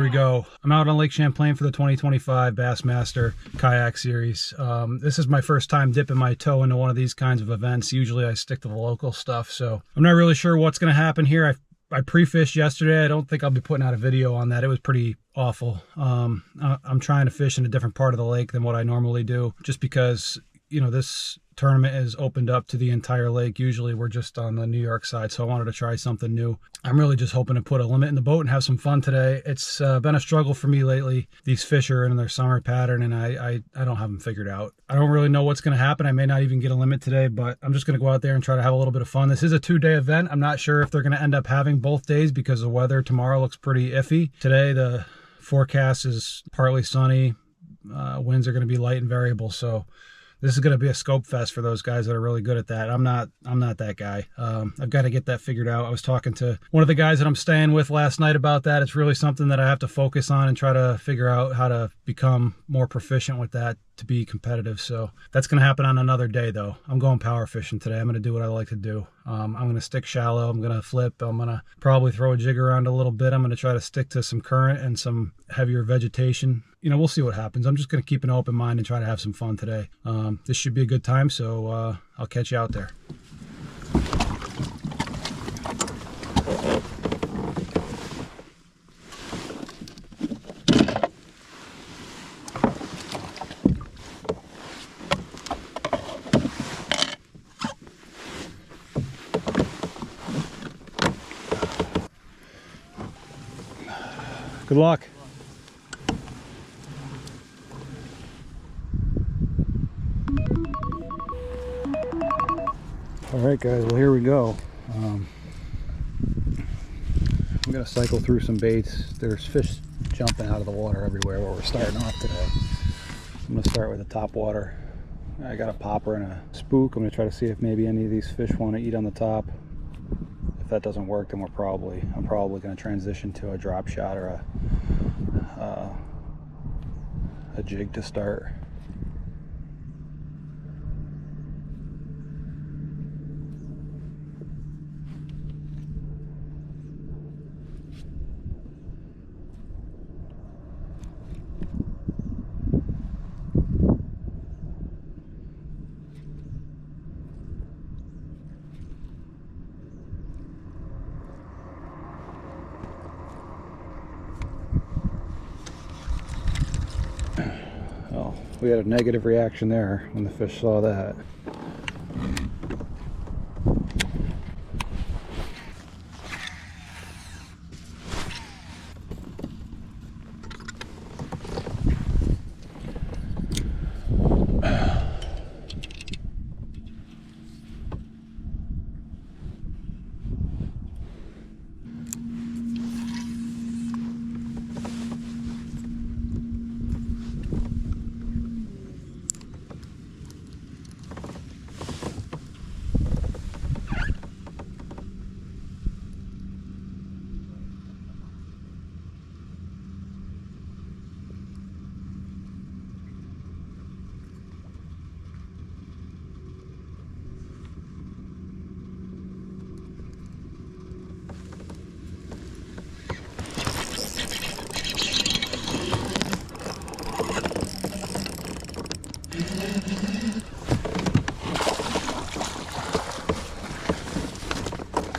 we go. I'm out on Lake Champlain for the 2025 Bassmaster Kayak Series. This is my first time dipping my toe into one of these kinds of events. Usually I stick to the local stuff, so I'm not really sure what's going to happen here. I pre-fished yesterday. I don't think I'll be putting out a video on that. It was pretty awful. I'm trying to fish in a different part of the lake than what I normally do, just because, you know, this tournament is opened up to the entire lake. Usually we're just on the New York side, so I wanted to try something new. I'm really just hoping to put a limit in the boat and have some fun today. It's been a struggle for me lately. These fish are in their summer pattern, and I don't have them figured out. I don't really know what's going to happen. I may not even get a limit today, but I'm just going to go out there and try to have a little bit of fun. This is a 2-day event. I'm not sure if they're going to end up having both days because the weather tomorrow looks pretty iffy. Today the forecast is partly sunny. Winds are going to be light and variable, so this is going to be a scope fest for those guys that are really good at that. I'm not that guy. I've got to get that figured out. I was talking to one of the guys that I'm staying with last night about that. It's really something that I have to focus on and try to figure out how to become more proficient with that to be competitive. So that's going to happen on another day though. I'm going power fishing today. I'm going to do what I like to do. I'm going to stick shallow. I'm going to flip. I'm going to probably throw a jig around a little bit. I'm going to try to stick to some current and some heavier vegetation. You know, we'll see what happens. I'm just going to keep an open mind and try to have some fun today. This should be a good time, so I'll catch you out there. Good luck. All right, guys, well, here we go. I'm going to cycle through some baits. There's fish jumping out of the water everywhere where we're starting off today. I'm going to start with the top water. I got a popper and a spook. I'm going to try to see if maybe any of these fish want to eat on the top. If that doesn't work, then I'm probably going to transition to a drop shot or a jig to start. We had a negative reaction there when the fish saw that.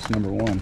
Number one.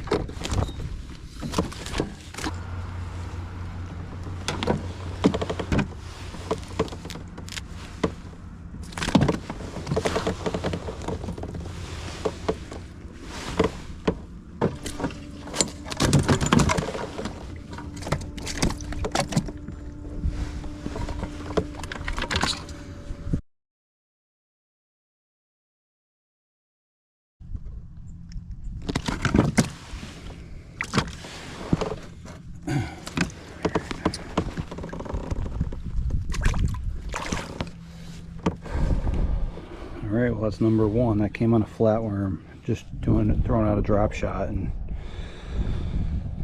All right, well, that's number one. That came on a flatworm, just throwing out a drop shot, and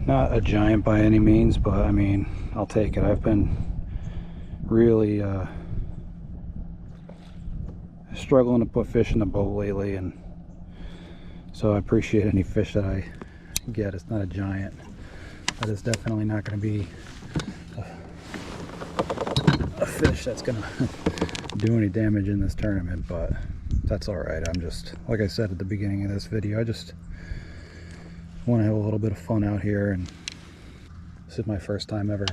not a giant by any means, but I mean, I'll take it. I've been really struggling to put fish in the boat lately, and so I appreciate any fish that I get. It's not a giant. That is definitely not going to be a fish that's gonna do any damage in this tournament, but that's all right. I'm just, like I said at the beginning of this video, I just want to have a little bit of fun out here, and this is my first time ever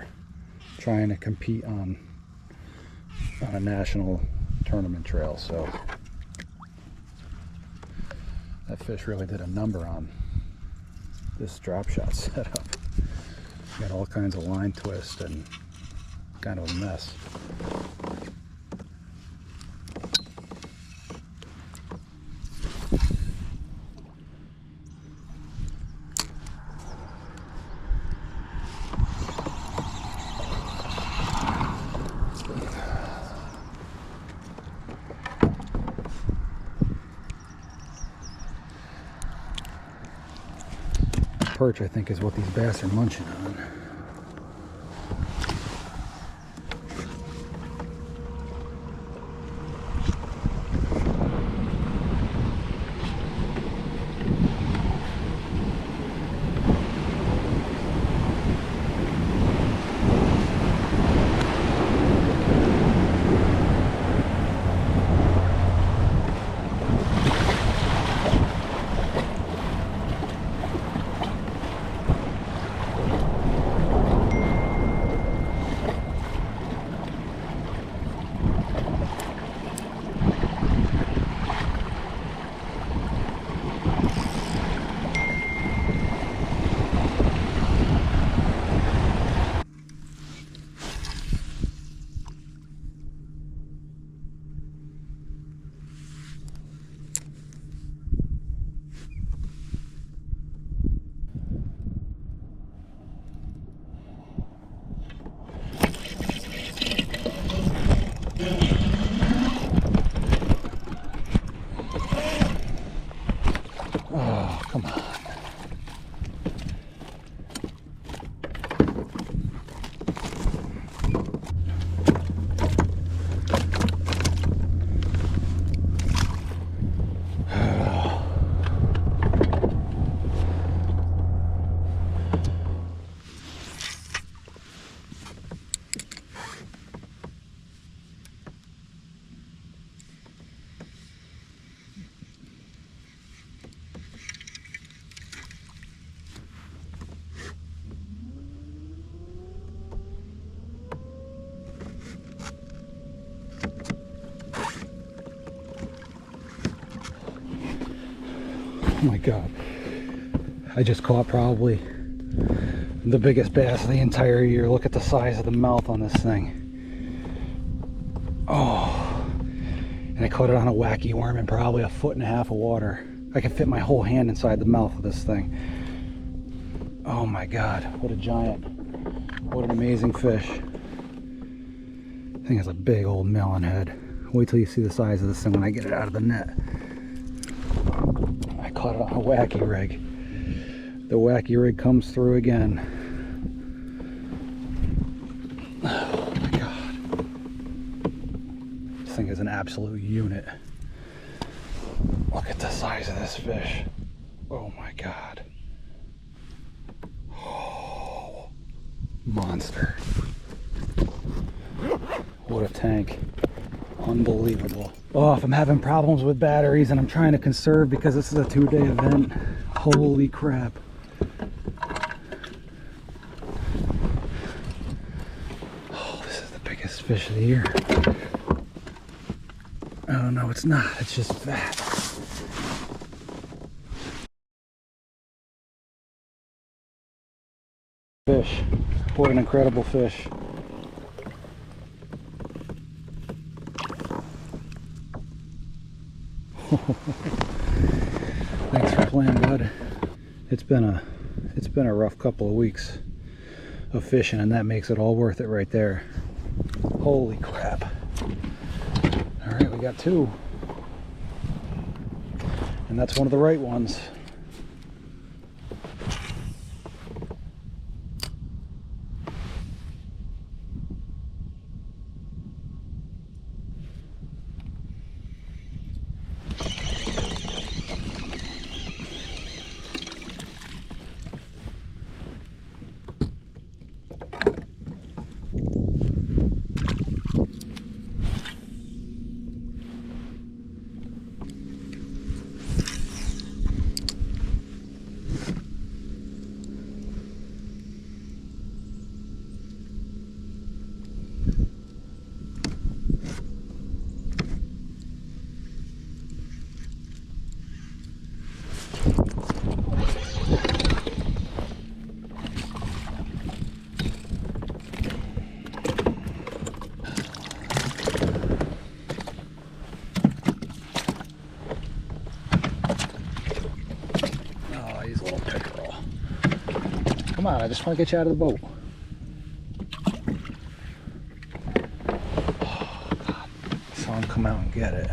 trying to compete on a national tournament trail, so that fish really did a number on this drop shot setup. Got all kinds of line twist and kind of a mess. Perch, I think, is what these bass are munching on. Oh, come on. Oh my God, I just caught probably the biggest bass of the entire year. Look at the size of the mouth on this thing. Oh, and I caught it on a wacky worm in probably 1.5 feet of water. I can fit my whole hand inside the mouth of this thing. Oh my God, what a giant, what an amazing fish. This thing has a big old melon head. Wait till you see the size of this thing when I get it out of the net. I caught it on a wacky rig. The wacky rig comes through again. Oh my God. This thing is an absolute unit. Look at the size of this fish. Oh my God. Oh, monster. What a tank. Unbelievable. Oh, if I'm having problems with batteries and I'm trying to conserve because this is a 2-day event, holy crap. Oh, this is the biggest fish of the year. Oh no, it's not. It's just fat. Fish. What an incredible fish. Thanks for playing, bud. It's been a rough couple of weeks of fishing, and that makes it all worth it right there. Holy crap. All right, we got 2, and that's one of the right ones. on, I just want to get you out of the boat. Oh, God. Saw him come out and get it.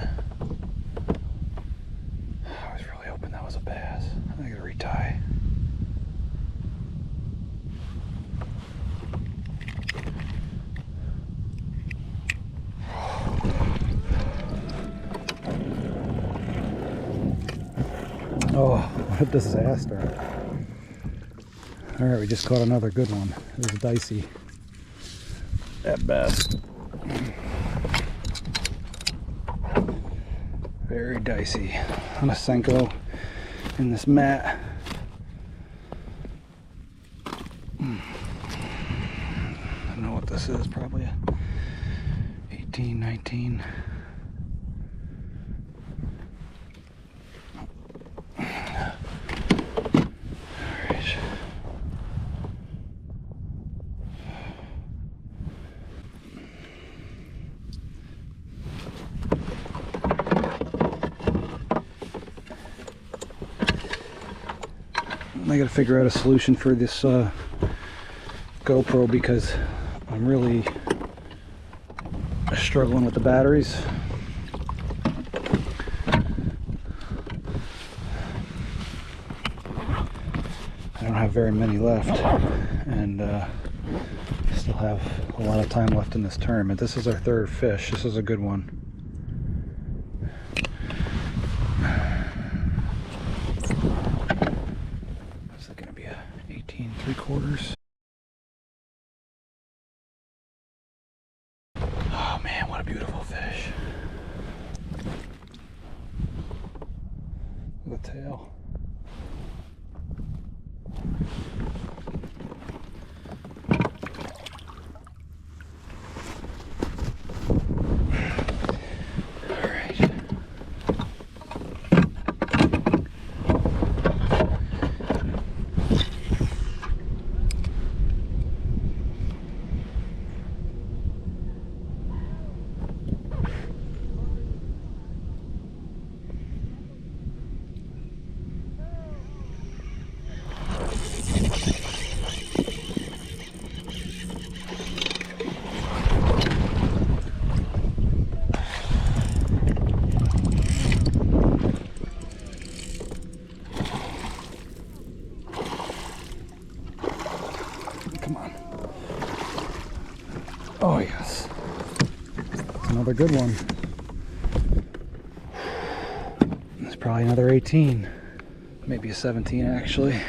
I was really hoping that was a bass. I gotta retie. Oh, what a disaster. Alright, we just caught another good one. It was dicey at best. Very dicey. On a Senko in this mat. I don't know what this is, probably a 18, 19. I gotta figure out a solution for this GoPro because I'm really struggling with the batteries. I don't have very many left, and still have a lot of time left in this tournament. This is our third fish. This is a good one. Gonna be a 18 3/4. Oh man, what a beautiful fish. Look at the tail. Come on. Oh yes. That's another good one. It's probably another 18. Maybe a 17 actually.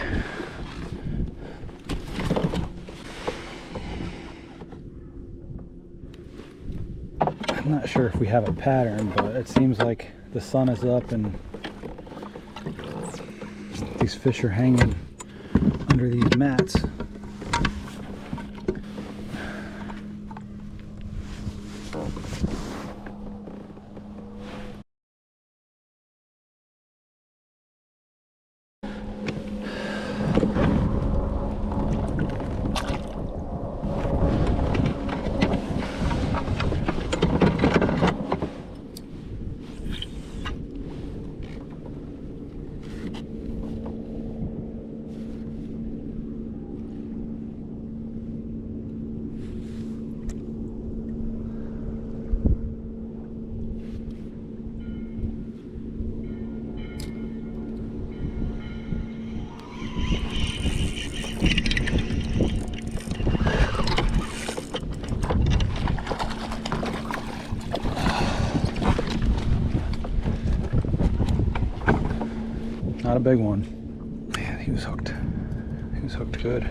I'm not sure if we have a pattern, but it seems like the sun is up and these fish are hanging under these mats. Not a big one. Man, he was hooked. He was hooked good.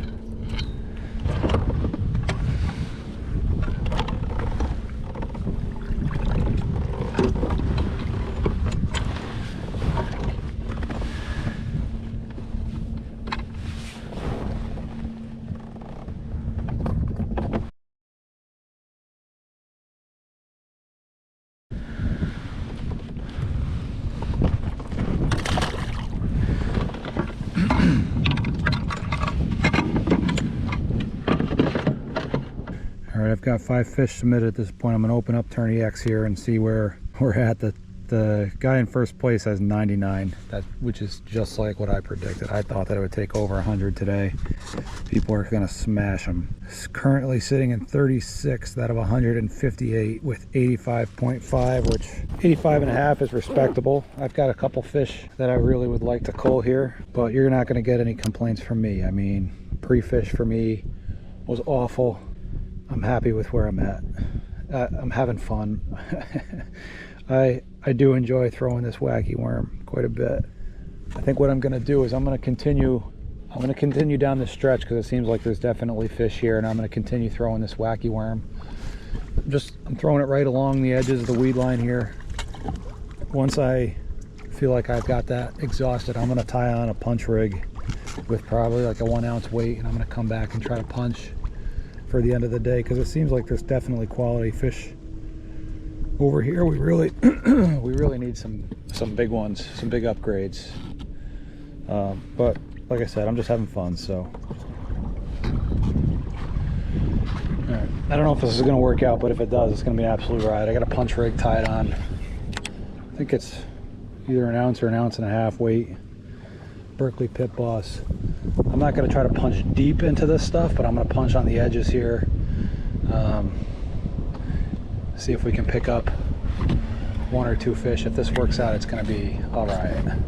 Alright, I've got 5 fish submitted at this point. I'm going to open up Turn EX here and see where we're at. The The guy in first place has 99, which is just like what I predicted. I thought that it would take over 100 today. People are going to smash them. It's currently sitting in 36th out of 158 with 85.5, which 85.5 is respectable. I've got a couple fish that I really would like to cull here, but you're not going to get any complaints from me. I mean, pre-fish for me was awful. I'm happy with where I'm at. I'm having fun. I do enjoy throwing this wacky worm quite a bit. I think what I'm going to do is I'm going to continue down this stretch because it seems like there's definitely fish here, and I'm going to continue throwing this wacky worm. I'm throwing it right along the edges of the weed line here. Once I feel like I've got that exhausted, I'm going to tie on a punch rig with probably like a 1 ounce weight, and I'm going to come back and try to punch for the end of the day because it seems like there's definitely quality fish over here. We really we really need some big ones, some big upgrades, but like I said, I'm just having fun. So all right. I don't know if this is going to work out, but if it does, it's going to be an absolute ride. I got a punch rig tied on. I think it's either an ounce or an ounce and a half weight. Berkeley Pit Boss. I'm not going to try to punch deep into this stuff, but I'm going to punch on the edges here. See if we can pick up 1 or 2 fish. If this works out, it's going to be all right.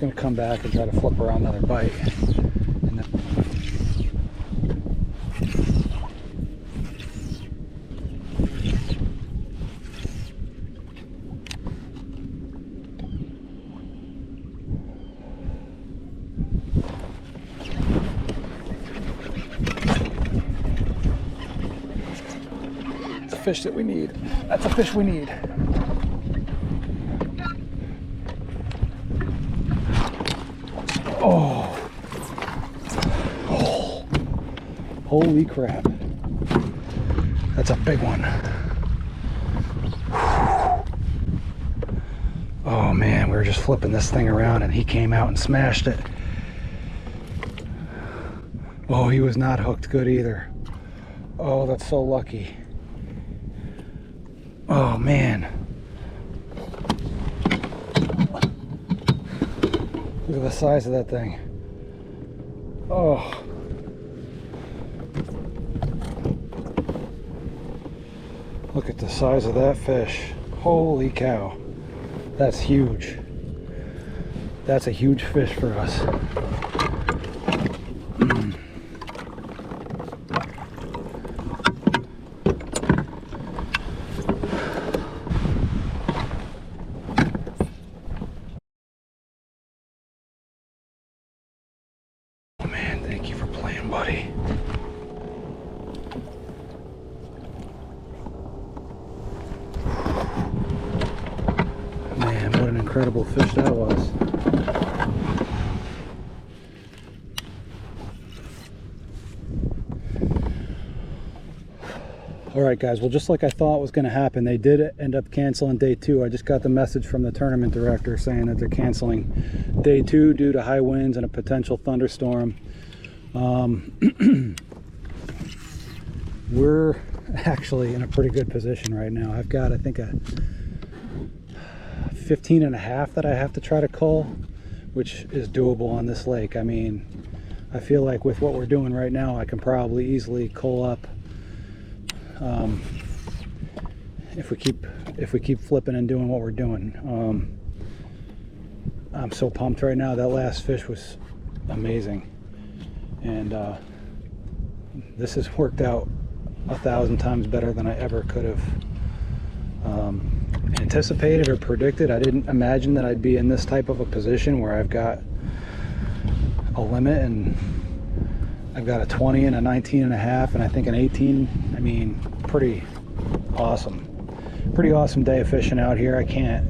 Going to come back and try to flip around another bite. And then it's a fish that we need. That's a fish we need. Oh. Oh, holy crap, that's a big one. Oh man, we were just flipping this thing around and he came out and smashed it. Oh, he was not hooked good either. Oh, that's so lucky. Oh man, look at the size of that thing. Oh. Look at the size of that fish. Holy cow. That's huge. That's a huge fish for us. Oh man, thank you for playing, buddy. Man, what an incredible fish that was. Alright guys, well, just like I thought was going to happen, they did end up canceling day 2. I just got the message from the tournament director saying that they're canceling day 2 due to high winds and a potential thunderstorm. We're actually in a pretty good position right now. I've got, I think, a 15.5 that I have to try to cull, which is doable on this lake. I mean, I feel like with what we're doing right now, I can probably easily cull up if we keep flipping and doing what we're doing. I'm so pumped right now. That last fish was amazing, and this has worked out 1,000 times better than I ever could have anticipated or predicted. I didn't imagine that I'd be in this type of a position where I've got a limit, and I've got a 20 and a 19.5 and I think an 18. I mean, pretty awesome. Pretty awesome day of fishing out here. I can't.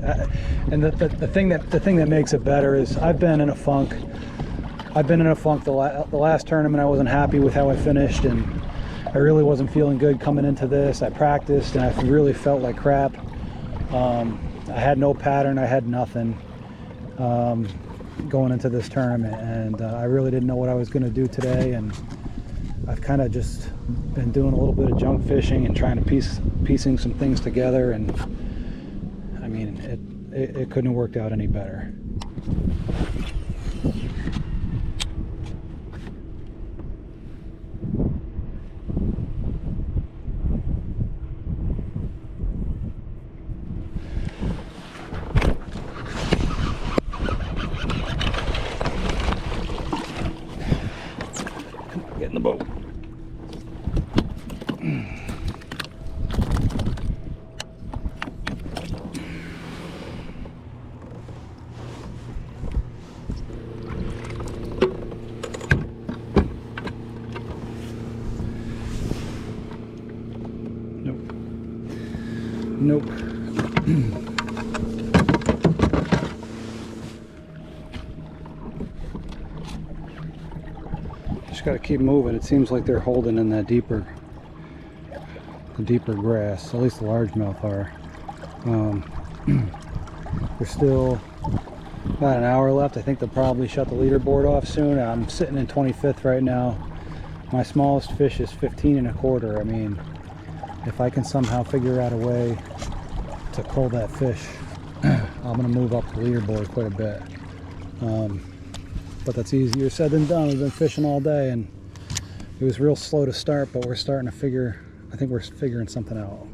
And the thing that makes it better is I've been in a funk. The last tournament I wasn't happy with how I finished, and I really wasn't feeling good coming into this. I practiced and I really felt like crap. I had no pattern. I had nothing going into this tournament, and I really didn't know what I was going to do today. And I've kind of just been doing a little bit of junk fishing and trying to piecing some things together, and I mean it couldn't have worked out any better. Get in the boat. Nope. Just got to keep moving. It seems like they're holding in that deeper grass. At least the largemouth are. There's still about an hour left. I think they'll probably shut the leaderboard off soon. I'm sitting in 25th right now. My smallest fish is 15 1/4. I mean, if I can somehow figure out a way to pull that fish, I'm going to move up the leaderboard quite a bit. But that's easier said than done. We've been fishing all day, and it was real slow to start, but we're starting to figure, I think we're figuring something out.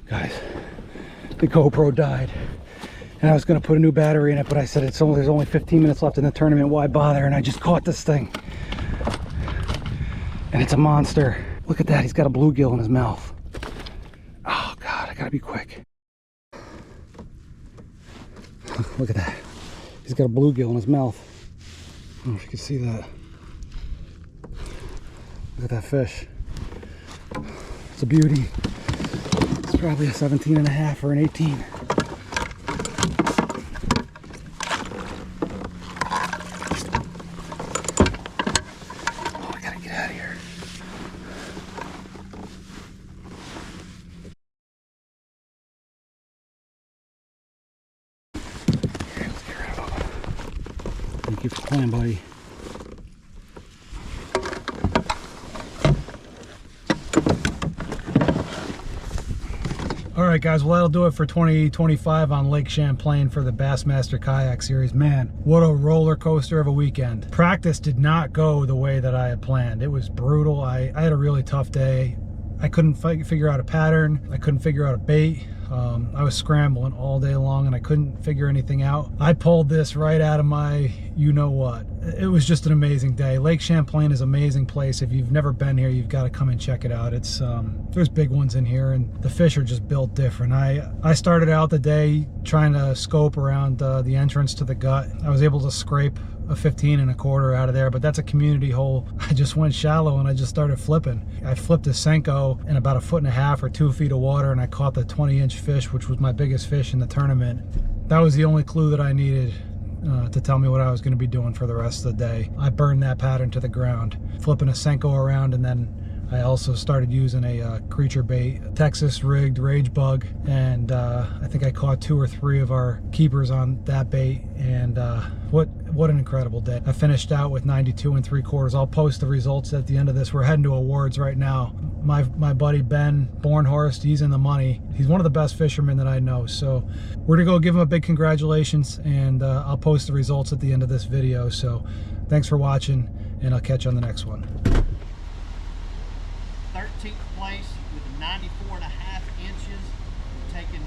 Guys, the GoPro died, and I was going to put a new battery in it, but I said there's only 15 minutes left in the tournament, why bother? And I just caught this thing, and it's a monster. Look at that, he's got a bluegill in his mouth. Oh God, I gotta be quick. Look at that, he's got a bluegill in his mouth. I don't know if you can see that. Look at that fish. It's a beauty. It's probably a 17 and a half or an 18. Oh, I gotta get out of here. Here, let's get rid of them. Thank you for playing, buddy. Alright guys, well that'll do it for 2025 on Lake Champlain for the Bassmaster Kayak Series. Man, what a roller coaster of a weekend. Practice did not go the way that I had planned. It was brutal. I had a really tough day. I couldn't figure out a pattern. I couldn't figure out a bait. I was scrambling all day long and I couldn't figure anything out. I pulled this right out of my you-know-what. It was just an amazing day. Lake Champlain is an amazing place. If you've never been here, you've got to come and check it out. It's there's big ones in here and the fish are just built different. I started out the day trying to scope around the entrance to the gut. I was able to scrape a 15 and a quarter out of there, but that's a community hole. I just went shallow and I just started flipping. I flipped a Senko in about 1.5 feet or 2 feet of water and I caught the 20-inch fish, which was my biggest fish in the tournament. That was the only clue that I needed to tell me what I was going to be doing for the rest of the day. I burned that pattern to the ground, flipping a Senko around, and then I also started using a creature bait, a Texas rigged rage bug, and I think I caught 2 or 3 of our keepers on that bait, and what an incredible day. I finished out with 92 3/4. I'll post the results at the end of this. We're heading to awards right now. My buddy Ben Bornhorst, he's in the money. He's one of the best fishermen that I know, so we're gonna go give him a big congratulations, and I'll post the results at the end of this video. So thanks for watching, and I'll catch you on the next one. 13th place with 94.5 inches, taking